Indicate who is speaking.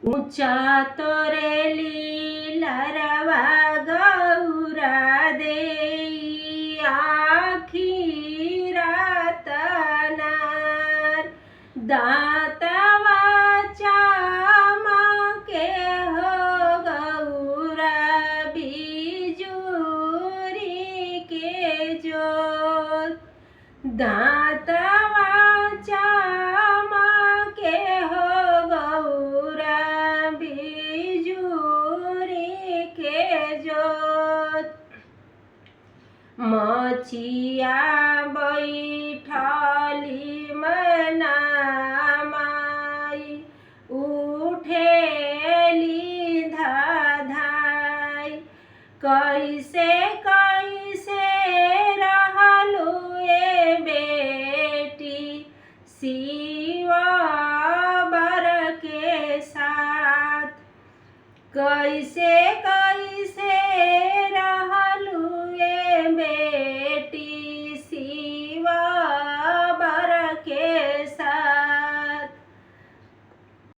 Speaker 1: ऊंचा तोरेली लरवा गौरा दे आखी रातनार दातवा चामके हो गौरा बिजुरी के जोत दातवा चामके हो गौरा बिजुरी के जोत मचिया बैठली मनामाई उठेली धाधाई कैसे कैसे रहलू ए बेटी शिव बर के साथ कैसे कैसे